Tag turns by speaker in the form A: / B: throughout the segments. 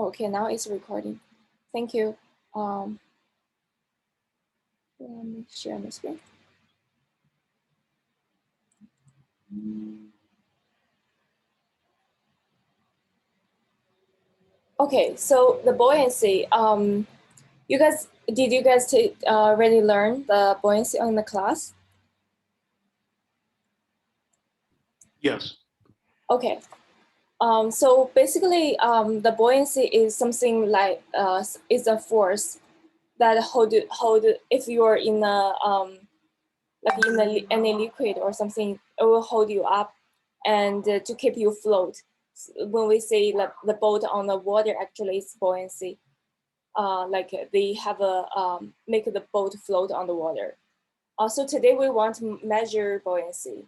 A: Oh, okay, now it's recording. Thank you. Let me share my screen. Okay, so the buoyancy. Did you guys already learn the buoyancy in the class?
B: Yes.
A: Okay. So basically, the buoyancy is something like is a force that hold if you are in a like in any liquid or something, it will hold you up and to keep you afloat. When we say like the boat on the water, actually it's buoyancy. Like they have a make the boat float on the water. So today we want to measure buoyancy,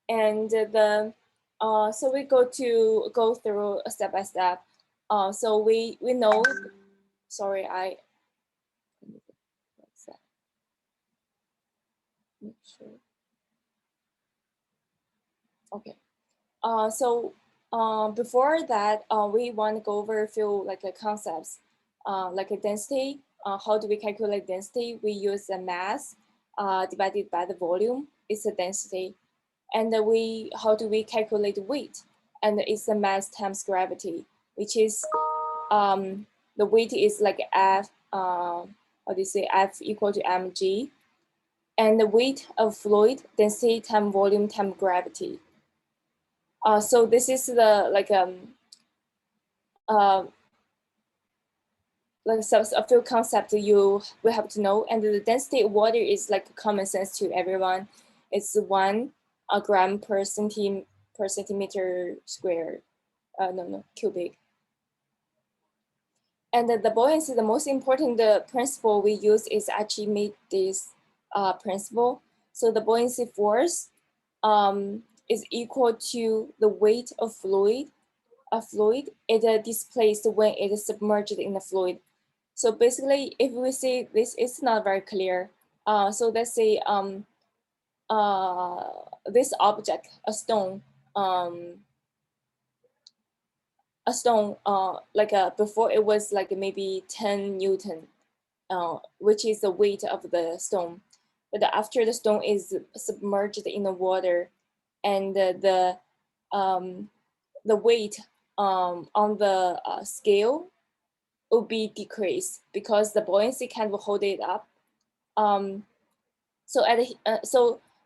A: and so we go through step by step. So we know. Sorry, I what's that? Make sure. Okay. So before that, we want to go over a few like concepts, like a density. How do we calculate density? We use the mass divided by the volume. It's a density. And how do we calculate weight? And it's the mass times gravity, which is the weight is like F. How do you say F equal to mg, and the weight of fluid density times volume times gravity. So this is the like a few concepts you will have to know. And the density of water is like common sense to everyone. It's 1 gram per centimeter square. Cubic. And the buoyancy, the most important principle we use is actually made this principle. So the buoyancy force is equal to the weight of fluid. A fluid is displaced when it is submerged in the fluid. So basically, if we say this, it's not very clear. So let's say this object, a stone, before it was like maybe 10 Newton, which is the weight of the stone. But after the stone is submerged in the water, and the weight on the scale will be decreased because the buoyancy can't hold it up. So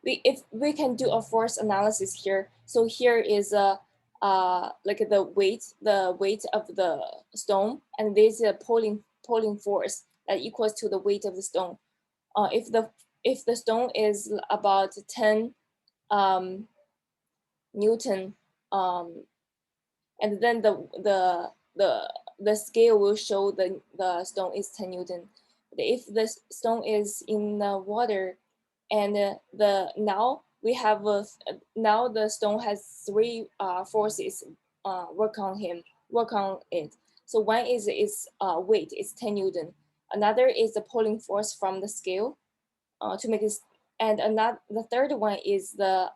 A: if we can do a force analysis here. So here is like the weight of the stone, and there's a pulling force that equals to the weight of the stone. If the stone is about 10 Newton, and then the scale will show the stone is 10 Newton. But if the stone is in the water, and now we have now the stone has 3 forces work on it. So one is its weight, it's 10 Newton. Another is the pulling force from the scale to make it, and the third one is the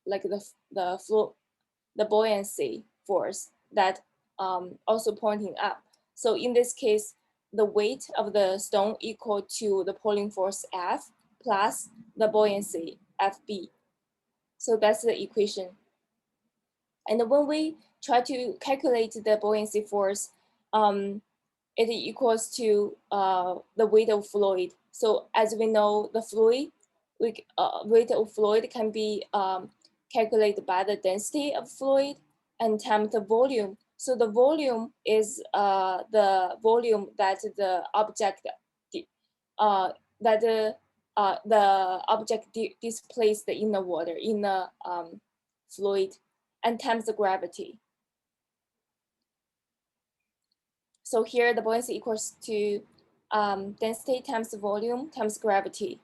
A: like the buoyancy force that also pointing up. So in this case, the weight of the stone equal to the pulling force F plus the buoyancy FB. So that's the equation. And when we try to calculate the buoyancy force, it equals to the weight of fluid. So as we know, the fluid, weight of fluid can be calculated by the density of fluid and times the volume. So the volume is the volume that the object the object displaced in the water, in the fluid, and times the gravity. So here the buoyancy equals to density times volume times gravity.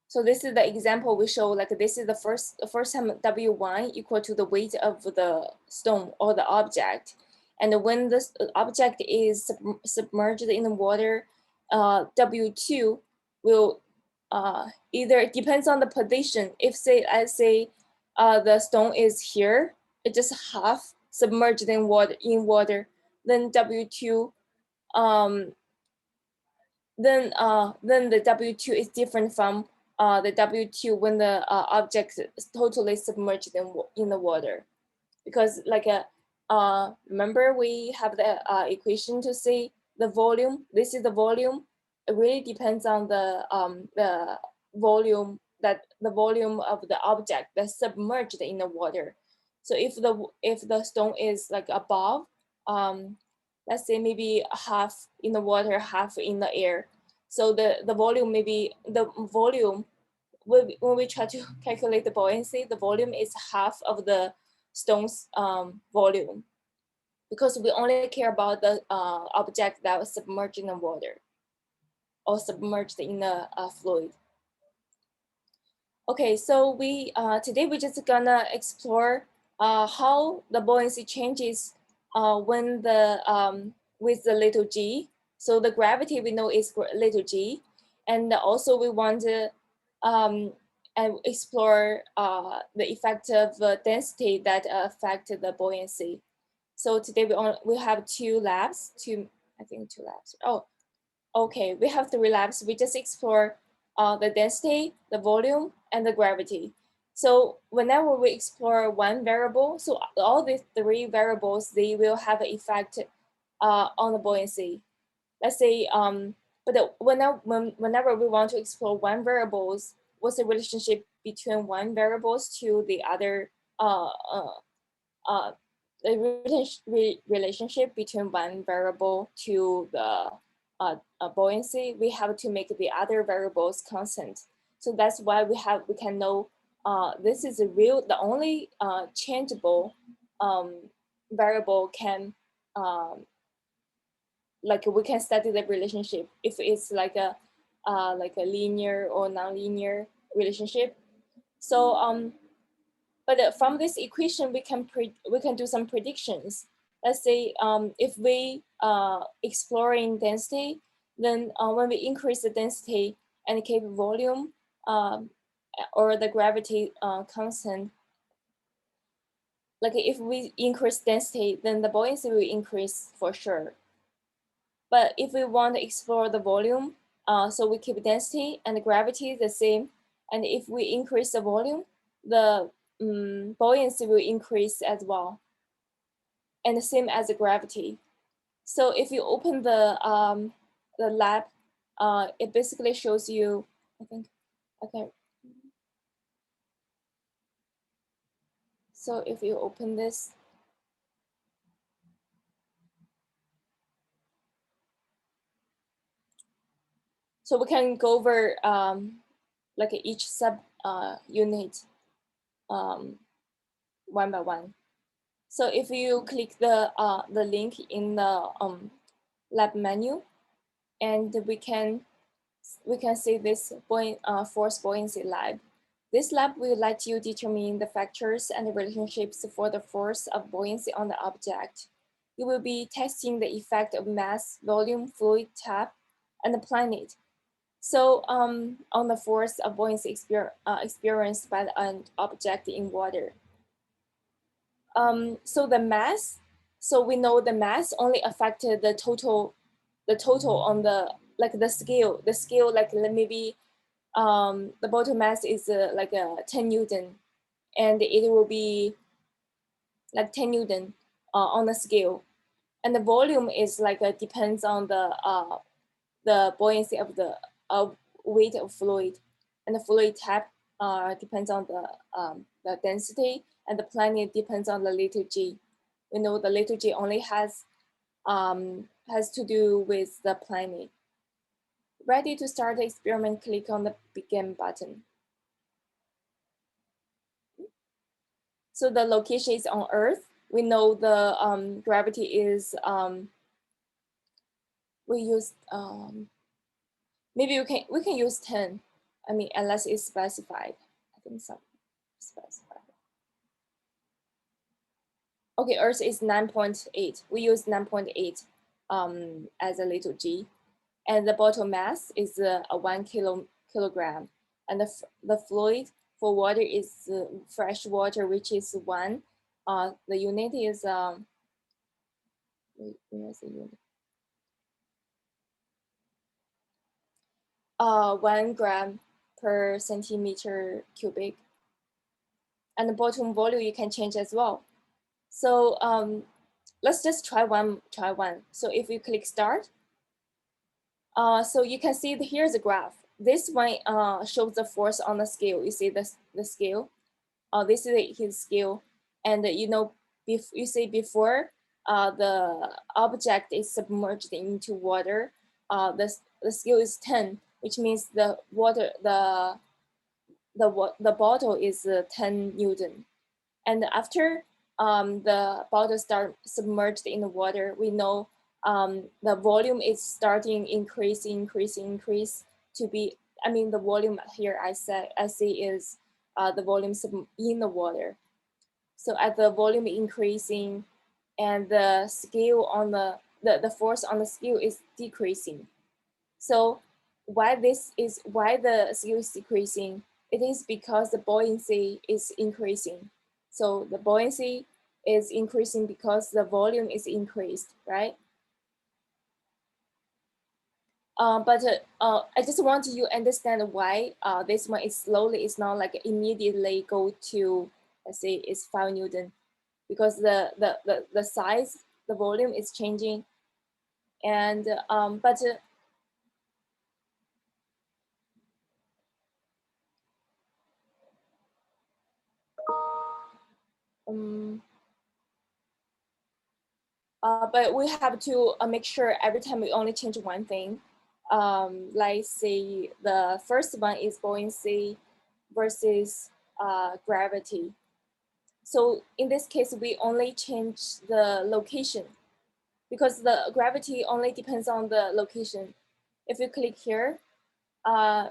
A: So this is the example we show, like this is the first time W1 equal to the weight of the stone or the object. And when this object is submerged in the water, W2 will either, it depends on the position. If I say the stone is here, it's just half submerged in water, then W2 then the W2 is different from the W2 when the object is totally submerged in the water. Because like remember we have the equation to say the volume, this is the volume. It really depends on the volume, that the volume of the object that's submerged in the water. So if the stone is like above, let's say maybe half in the water, half in the air, so the volume, maybe the volume, when we try to calculate the buoyancy, the volume is half of the stone's volume, because we only care about the object that was submerged in the water or submerged in the fluid. Okay, so we today we're just gonna explore how the buoyancy changes when the with the little g. So the gravity we know is little g, and also we want to and explore the effect of density that affect the buoyancy. So today we have two labs, I think two labs. Oh, okay, we have three labs. We just explore the density, the volume, and the gravity. So whenever we explore one variable, so all these three variables, they will have an effect on the buoyancy. Let's say, but whenever we want to explore one variables, what's the relationship between one variables to the other uh, the relationship between one variable to the buoyancy, we have to make the other variables constant. So that's why we can know this is the only changeable um, variable can like we can study the relationship if it's like a linear or nonlinear relationship. So but from this equation, we can do some predictions. Let's say if we exploring density, then when we increase the density and keep volume or the gravity constant, like if we increase density, then the buoyancy will increase for sure. But if we want to explore the volume, so we keep density and gravity the same, and if we increase the volume, the buoyancy will increase as well, and the same as the gravity. So if you open the lab, it basically shows you, I think, okay. So if you open this, so we can go over like each sub unit one by one. So if you click the link in the lab menu, and we can see this force buoyancy lab. This lab will let you determine the factors and the relationships for the force of buoyancy on the object. You will be testing the effect of mass, volume, fluid, tap, and the planet. So on the force of buoyancy experienced by an object in water. So the mass, so we know the mass only affected the total on the like the scale like maybe the bottom mass is like a 10 Newton, and it will be like 10 Newton on the scale, and the volume is like depends on the buoyancy of the weight of fluid, and the fluid type depends on the density, and the planet depends on the little g. We know the little g only has to do with the planet. Ready to start the experiment, click on the begin button. So the location is on Earth. We know the gravity is, we use, maybe we can use 10. I mean, unless it's specified. I think some specified. Okay, Earth is 9.8. We use 9.8 as a little g. And the bottle mass is a 1 kilogram. And the fluid for water is fresh water, which is 1. The unit is where's the unit? 1 gram per centimeter cubic. And the bottom volume you can change as well. So let's just try one. So if you click start, so you can see here's a graph. This one shows the force on the scale. You see the scale. This is his scale, and you know, you see before the object is submerged into water, the scale is 10, which means the water the bottle is 10 Newton. And after the bottle start submerged in the water, we know the volume is starting increase to be, I mean, the volume here I see is the volume in the water. So as the volume increasing and the scale on the force on the scale is decreasing. So why the scale is decreasing? It is because the buoyancy is increasing. So the buoyancy is increasing because the volume is increased, right? But I just want you to understand why this one is slowly. It's not like immediately go to, let's say it's 5 Newton, because the size, the volume is changing. And um, but we have to make sure every time we only change one thing. Like say the first one is buoyancy versus gravity. So in this case, we only change the location because the gravity only depends on the location. If you click here, uh,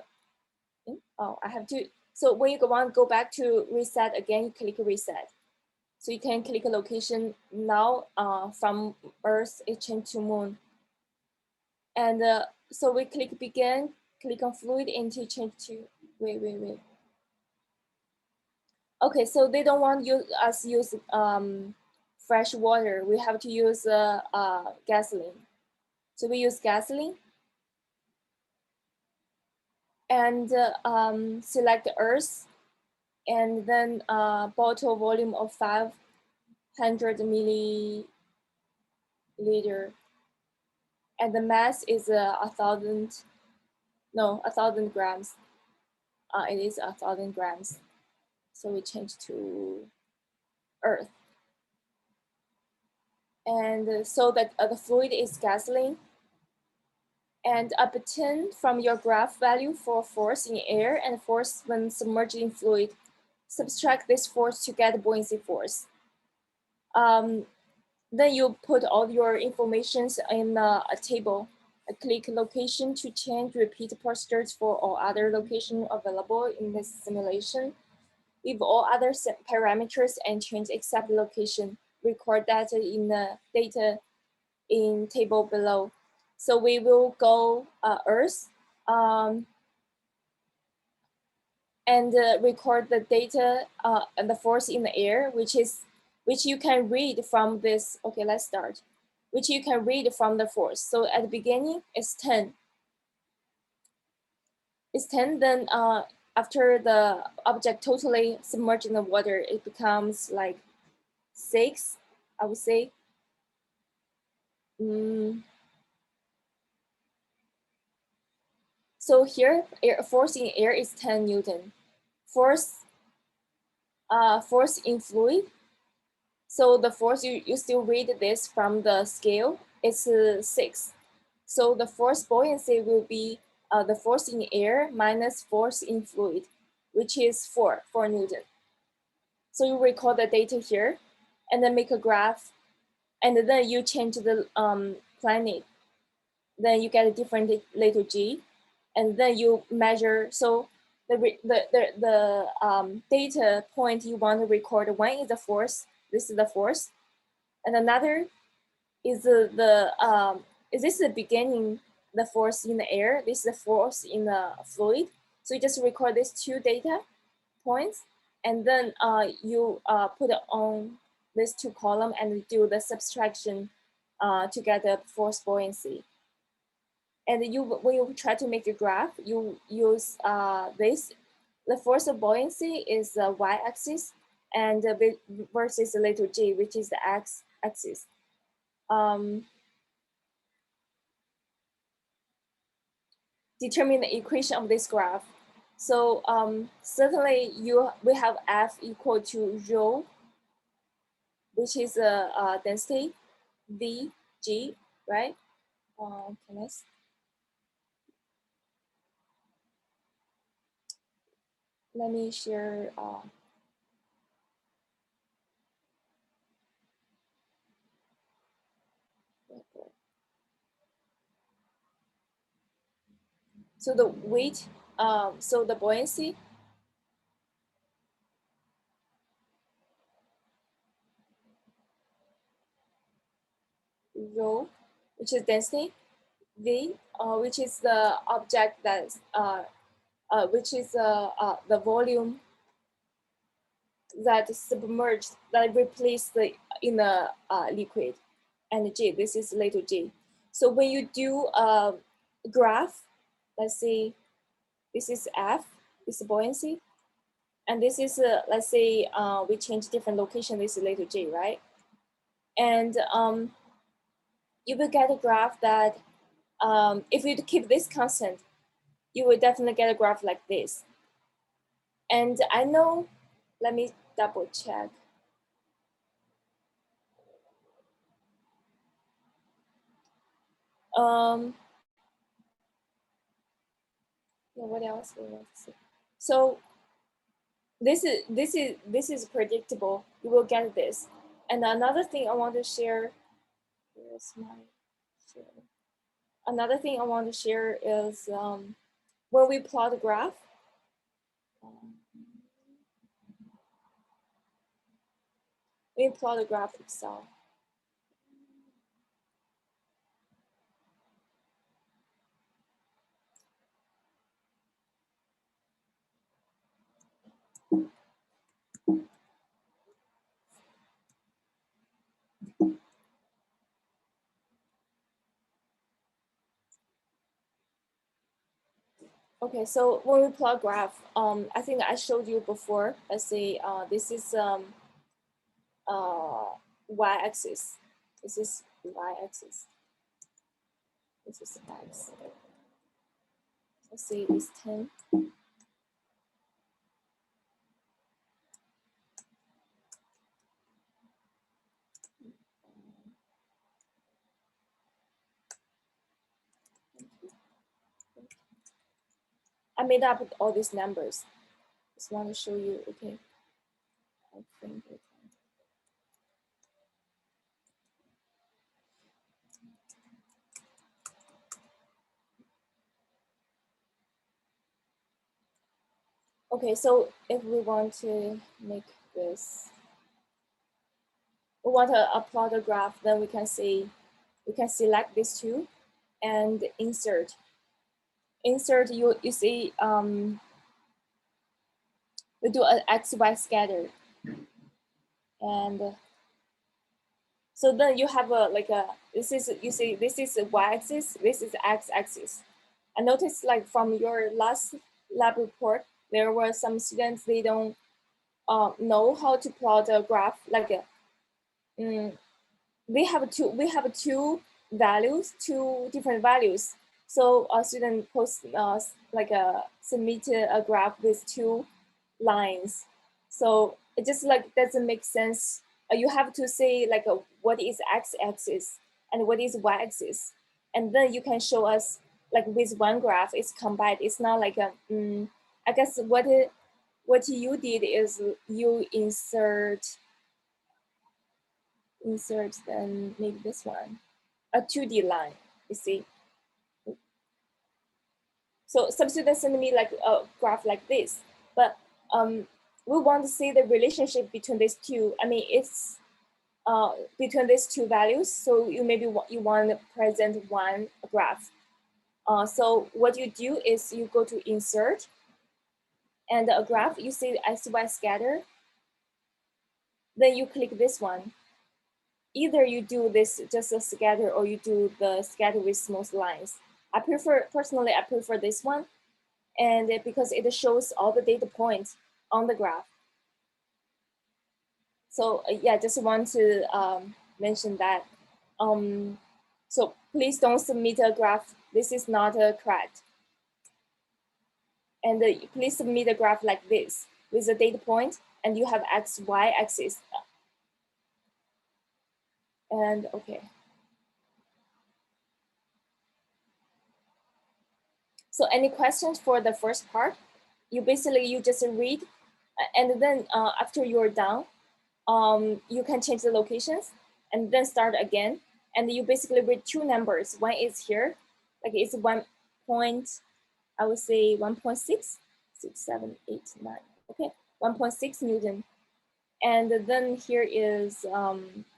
A: oh, I have to. So when you want to go back to reset again, you click reset. So you can click a location now from Earth, it changed to Moon. And so we click begin, click on fluid until change to, wait. Okay, so they don't want us use fresh water. We have to use gasoline. So we use gasoline and select Earth and then bottle volume of 500 milliliter. And the mass is 1,000 grams. It is 1,000 grams. So we change to Earth. And so that the fluid is gasoline. And obtain from your graph value for force in air and force when submerged in fluid. Subtract this force to get buoyancy force. Then you put all your informations in a table. Click location to change repeat procedures for all other locations available in this simulation. Leave all other parameters and change except location. Record data in table below. So we will go Earth and record the data and the force in the air, which you can read from this. Okay, let's start. Which you can read from the force. So at the beginning, it's 10. It's 10, then after the object totally submerged in the water, it becomes like 6, I would say. So here, force in air is 10 Newton. Force in fluid. So the force, you still read this from the scale, it's 6. So the force buoyancy will be the force in air minus force in fluid, which is 4 Newton. So you record the data here and then make a graph, and then you change the planet. Then you get a different little g, and then you measure. So the data point you want to record, one is the force, this is the force, and another is is this the beginning, the force in the air, this is the force in the fluid. So you just record these two data, points, and then you put it on this 2 column and do the subtraction to get the force buoyancy. And when you try to make a graph, you use this. The force of buoyancy is the y-axis, and versus the little g, which is the x-axis. Determine the equation of this graph. So certainly we have F equal to rho, which is a density, V, G, right? Let me share. So the weight, so the buoyancy, rho, which is density, V, which is the object that's, which is the volume that submerged, that replaced in a liquid, and G, this is little g. So when you do a graph, let's say this is F, this is buoyancy, and this is, let's say we change different location, this is little g, right? And you will get a graph that, if you keep this constant, you will definitely get a graph like this. And I know, let me double check. Yeah, what else we want to see? So this is predictable. You will get this. And another thing I want to share, here's my share. Another thing I want to share is when we plot a graph, we plot a graph Excel. Okay, so when we plot graph, I think I showed you before. Let's say this is y-axis. This is y-axis. This is x. Let's say it's 10. I made up all these numbers. Just want to show you, okay. I think it. Okay, so if we want to make this, we want to plot a graph, then we can say, we can select these two and insert. Insert, you see, we do an XY scatter. And so then you have this is, you see, this is the y-axis, this is x-axis. I noticed like from your last lab report, there were some students, they don't know how to plot a graph, like we have two values, two different values. So a student post submitted a graph with two lines. So it just like doesn't make sense. You have to say like what is x-axis and what is y-axis, and then you can show us like with one graph it's combined. It's not like a I guess what you did is you insert then maybe this one, a 2D line, you see. So some students send me like a graph like this, but we want to see the relationship between these two. I mean, it's between these two values. So you you want to present one graph. So what you do is you go to insert, and a graph, you see XY scatter, then you click this one. Either you do this just a scatter or you do the scatter with smooth lines. Personally, I prefer this one, and because it shows all the data points on the graph. So yeah, just want to mention that. So please don't submit a graph. This is not correct. And please submit a graph like this with a data point, and you have X, Y axis. And okay. So any questions for the first part? You just read, and then after you're done, you can change the locations and then start again. And you basically read two numbers. One is here, like it's 1 point, I would say 1.6, 6, 7, 8, 9. Okay, 1.6 Newton. And then here is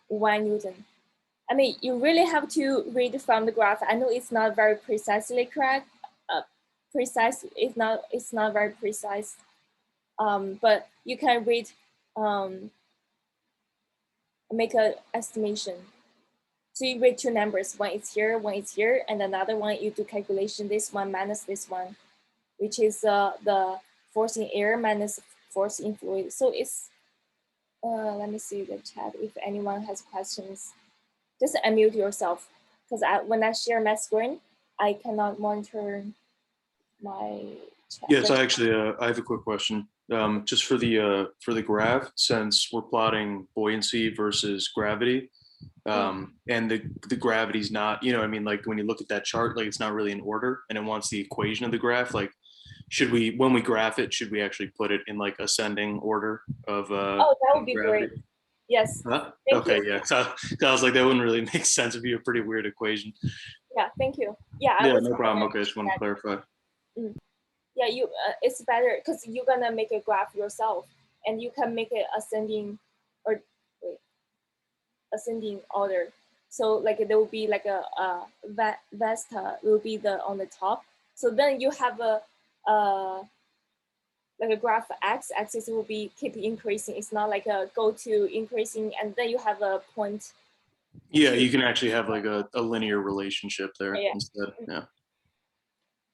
A: 1 Newton. I mean, you really have to read from the graph. I know it's not very precisely correct, precise. It's not very precise, but you can read, make an estimation. So you read two numbers. One is here, and another one you do calculation. This one minus this one, which is the force in air minus force in fluid. So it's let me see the chat if anyone has questions. Just unmute yourself, because when I share my screen, I cannot monitor my chat.
B: Yes, I actually I have a quick question. Just for the graph, since we're plotting buoyancy versus gravity, and the gravity's not, you know, I mean, like when you look at that chart, like it's not really in order, and it wants the equation of the graph. Like, should we, when we graph it, should we actually put it in like ascending order of
A: oh, that would be
B: gravity?
A: great. Yes.
B: Huh?
A: Thank
B: Okay,
A: you.
B: yeah. So I was like, that wouldn't really make sense. It'd be a pretty weird equation.
A: Yeah, thank you. Yeah, I
B: Yeah,
A: was
B: no problem. Okay, just want to
A: that.
B: clarify.
A: Yeah, you it's better because you're gonna make a graph yourself, and you can make it ascending or wait, ascending order. So like there will be like a Vesta will be the on the top. So then you have a like a graph x-axis will be keep increasing. It's not like a go to increasing and then you have a point.
B: Yeah, you can actually have like a linear relationship there
A: Yeah.
B: instead. Yeah.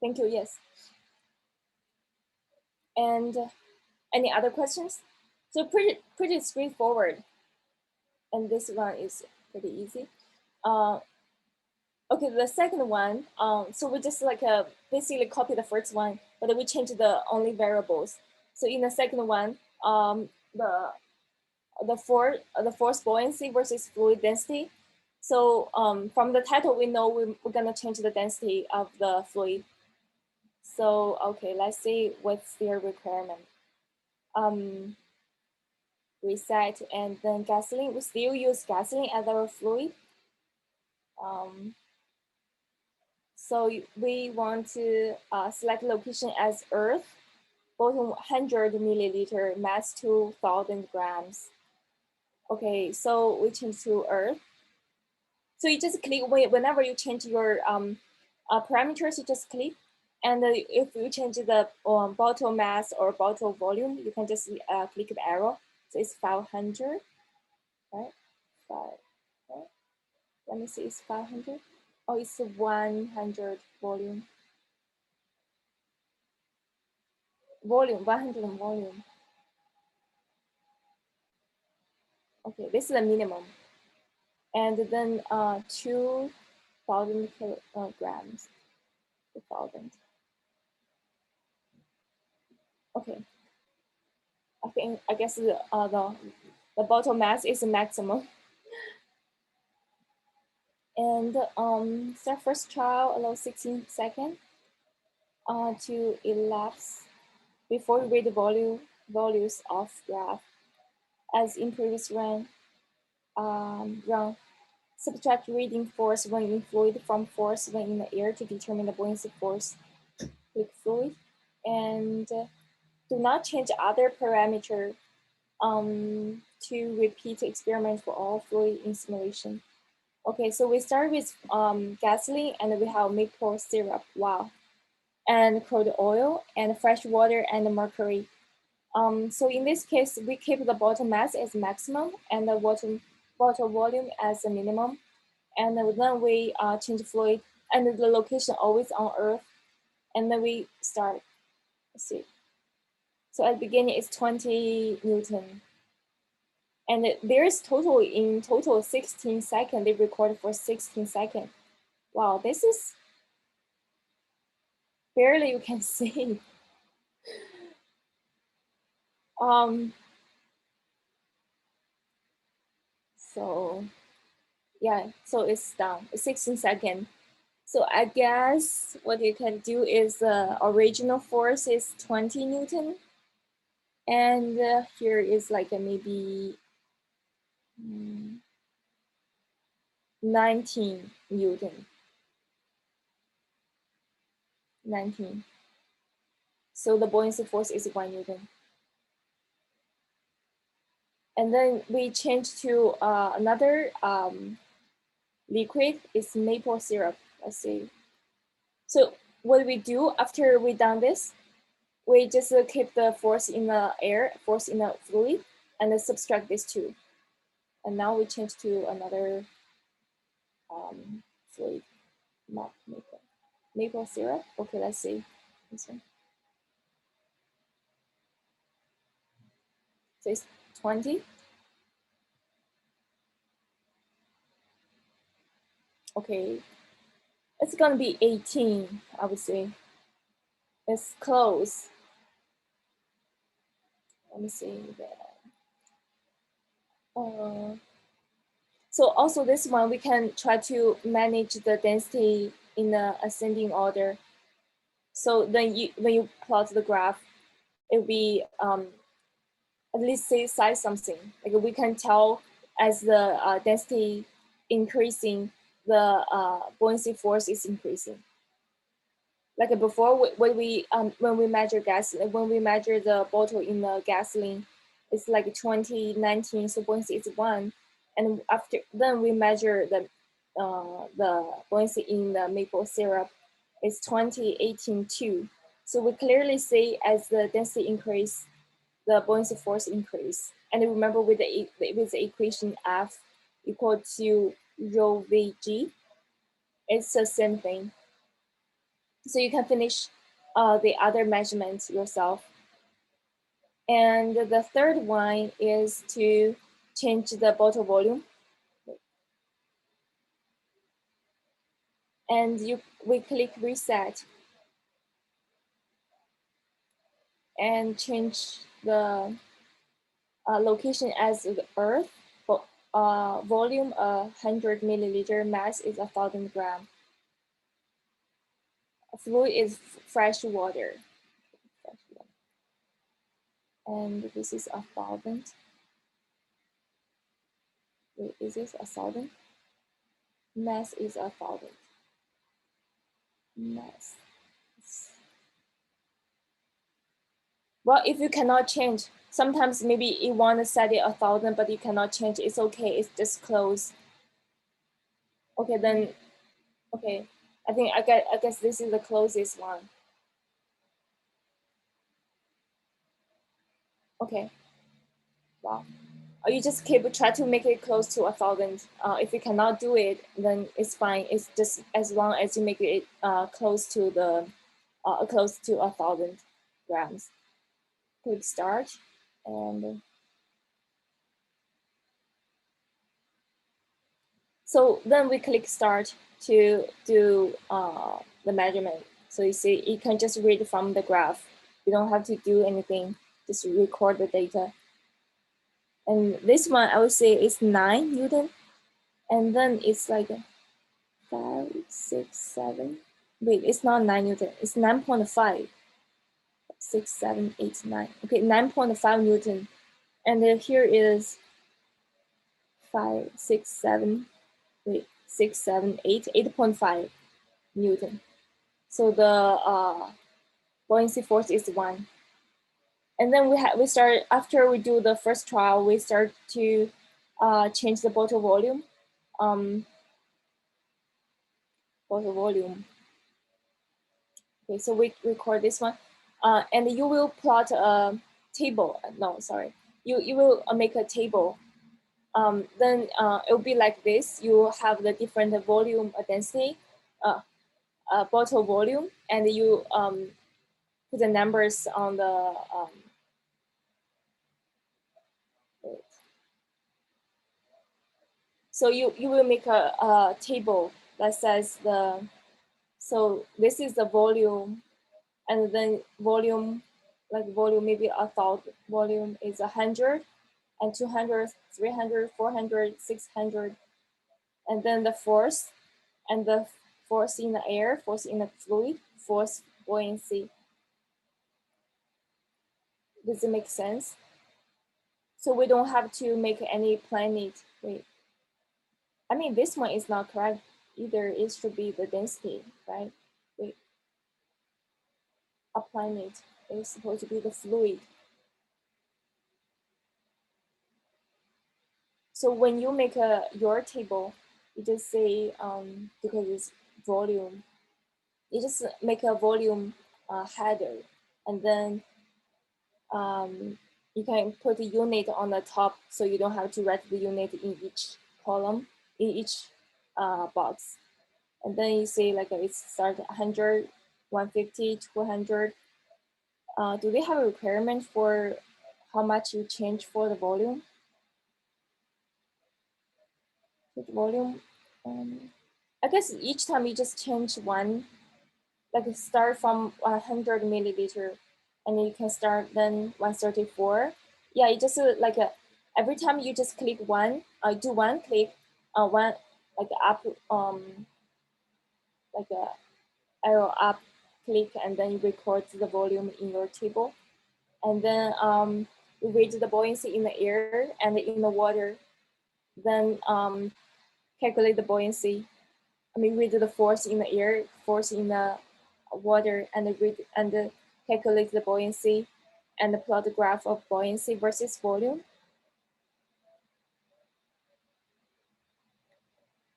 A: Thank you. Yes. And any other questions? So pretty straightforward. And this one is pretty easy. Okay, the second one. So we just like basically copy the first one, but we change the only variables. So in the second one, the force buoyancy versus fluid density. So from the title, we know we're gonna change the density of the fluid. So okay, let's see what's their requirement. Reset and then gasoline. We still use gasoline as our fluid. So we want to select location as Earth, bottom 100 milliliter, mass 2,000 grams. Okay, so we change to Earth. So you just click whenever you change your parameters, you just click. And if you change the bottle mass or bottle volume, you can just click the arrow. So it's 500, right? Right? Let me see, it's 500. Oh, it's 100 volume. Volume, 100 volume. Okay, this is the minimum. And then 2,000 kilograms, 2,000. Okay. I guess the bottle mass is the maximum. And start first trial allow 16 seconds to elapse before you read the values of graph. As in previous run, subtract reading force when in fluid from force when in the air to determine the buoyancy force with fluid. And do not change other parameter to repeat experiment for all fluid in simulation. Okay, so we start with gasoline and we have maple syrup. Wow. and crude oil, and fresh water and mercury. So in this case, we keep the bottle mass as maximum and the bottle volume as a minimum. And then we change fluid, and the location always on Earth. And then we start. Let's see. So at the beginning, it's 20 Newton. And there's in total 16 seconds. They recorded for 16 seconds. Wow, this is barely you can see. So yeah, so it's down. It's 16 seconds. So I guess what you can do is the original force is 20 Newton. And here is like maybe 19 Newton. 19. So the buoyancy force is 1 Newton. And then we change to another liquid, is maple syrup. Let's see. So what we do after we done this, we just keep the force in the air, force in the fluid, and then subtract these two. And now we change to another fluid, not maple. Maple syrup. Okay, let's see. So it's 20. Okay, it's gonna be 18, I would say. It's close. Let me see that. So also this one, we can try to manage the density in the ascending order. So then when you plot the graph, it will be at least say something. Like we can tell as the density increasing, the buoyancy force is increasing. Like before, when we measure gas, when we measure the bottle in the gasoline, it's like 2019, so buoyancy is 1, and after then we measure the buoyancy in the maple syrup, it's 2018 2. So we clearly see as the density increase, the buoyancy force increase. And remember with the equation F equal to rho Vg, it's the same thing. So you can finish the other measurements yourself. And the third one is to change the bottle volume. And we click reset and change the location as the Earth. Volume 100 milliliter, mass is 1,000 gram. Fluid is fresh water. And this is 1,000. Wait, is this 1,000? Mass is 1,000. Mass. Well, if you cannot change, sometimes maybe you want to set it 1,000, but you cannot change. It's okay. It's just close. Okay, then. Okay, I guess this is the closest one. Okay. Wow. You just try to make it close to 1,000. If you cannot do it, then it's fine. It's just as long as you make it close to 1,000 grams. Click start, and so then we click start to do the measurement. So you see, you can just read from the graph. You don't have to do anything. Just record the data. And this one, I would say, is 9 Newton. And then it's like 5, 6, 7. Wait, it's not 9 Newton. It's 9.5. 6, 7, 8, 9. Okay, 9.5 Newton. And then here is 5, 6, 7. Wait, 6, 7, 8, 8.5 Newton. So the buoyancy force is 1. And then we start, after we do the first trial, we start to change the bottle volume. Bottle volume. Okay, so we record this one, and you will plot a table. No, sorry, you will make a table. Then it will be like this. You have the different volume density, bottle volume, and you put the numbers on the so you will make a table that says so this is the volume, and then volume, like volume, maybe a thought volume is 100 and 200, 300, 400, 600, and then the force, and the force in the air, force in the fluid, force buoyancy. Does it make sense? So we don't have to make any planet. Wait, I mean, this one is not correct either. It should be the density, right? Wait, a planet is supposed to be the fluid. So when you make your table, you just say, because it's volume, you just make a volume header, and then you can put the unit on the top, so you don't have to write the unit in each column, in each box. And then you say like it starts 100, 150, 200. Do they have a requirement for how much you change for the volume? The volume, I guess each time you just change one, like start from 100 milliliter, and then you can start then 134. Yeah, you just like every time you just click one, do one click, one like up, like a arrow up click, and then you record the volume in your table, and then you read the buoyancy in the air and in the water, then calculate the buoyancy. I mean, read the force in the air, force in the water, and read and calculate the buoyancy, and plot the graph of buoyancy versus volume.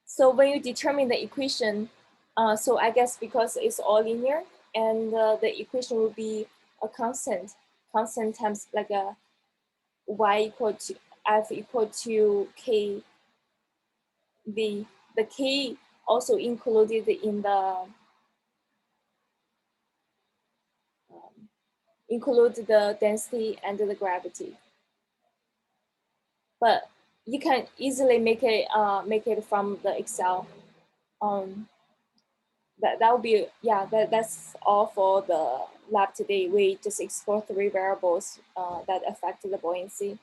A: So when you determine the equation, so I guess because it's all linear, and the equation will be a constant times like a y equal to f equal to k v. The k also included in the include the density and the gravity. But you can easily make it from the Excel. That would be, yeah, that's all for the lab today. We just explore 3 variables that affect the buoyancy.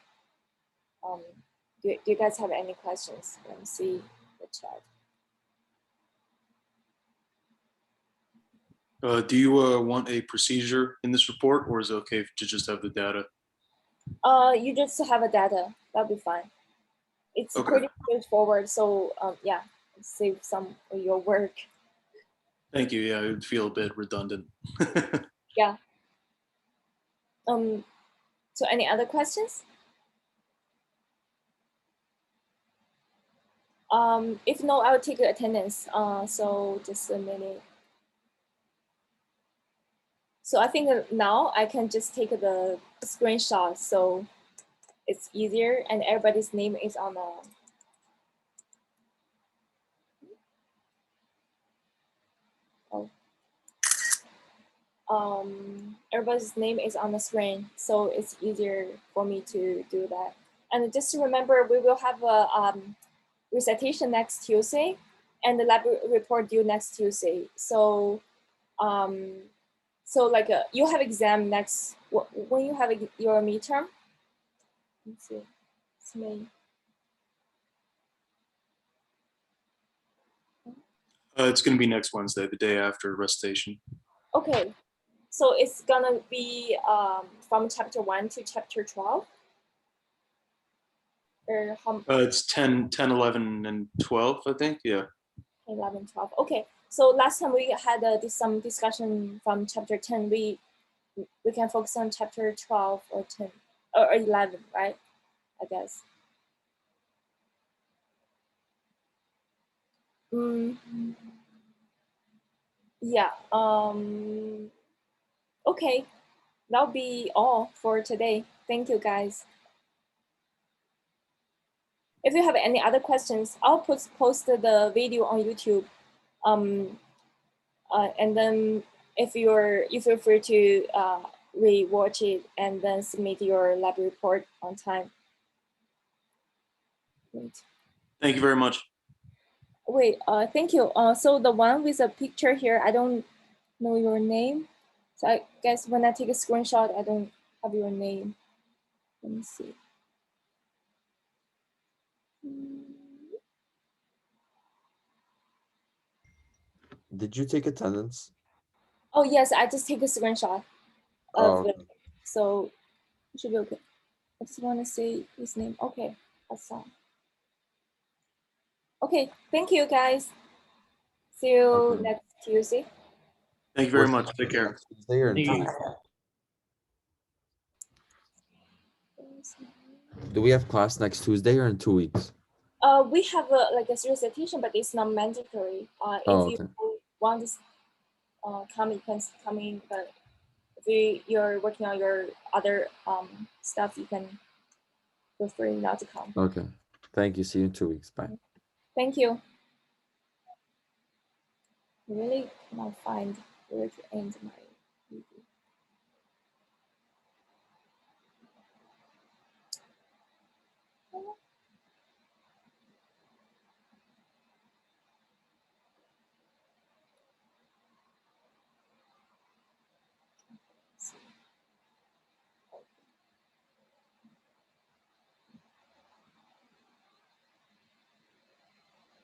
A: Do you guys have any questions? Let me see the chat.
B: Do you want a procedure in this report, or is it okay to just have the data?
A: You just have a data. That'll be fine. It's
B: Okay.
A: pretty straightforward. So yeah, save some of your work.
B: Thank you. Yeah, it would feel a bit redundant.
A: Yeah. So any other questions? If no, I'll take the attendance. So just a minute. So I think now I can just take the screenshot, so it's easier, and everybody's name is on the. Everybody's name is on the screen, so it's easier for me to do that. And just to remember, we will have a recitation next Tuesday, and the lab report due next Tuesday. So, so like you have exam next when you have your midterm. Let's see, it's May.
B: It's going to be next Wednesday, the day after recitation.
A: Okay, so it's gonna be from chapter 1 to chapter 12? Or how?
B: It's 10, 10, 11, and 12, I think. Yeah.
A: 11, 12. Okay, so last time we had some discussion from chapter 10. We can focus on chapter 12 or 10 or 11, right? I guess. Yeah. Okay. That'll be all for today. Thank you, guys. If you have any other questions, I'll post the video on YouTube. And then you feel free to re-watch it and then submit your lab report on time. Wait.
B: Thank you very much.
A: Wait, thank you. So the one with the picture here, I don't know your name. So I guess when I take a screenshot, I don't have your name. Let me see.
C: Did you take attendance?
A: Oh yes, I just take a screenshot of it. So it should be okay. I just want to say his name. Okay, Hassan. Okay, thank you guys. See you
C: Okay.
A: next Tuesday.
B: Thank you very much. Take care.
C: Next Tuesday or in 2 weeks? Do we have class next Tuesday or in 2 weeks?
A: We have like a recitation, but it's not mandatory. If you want to come, you can come in. But if you're working on your other stuff, you can feel free not to come.
C: Okay. Thank you. See you in 2 weeks. Bye.
A: Thank you. I really cannot find where to end my video.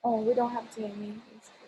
A: Oh, we don't have to name it.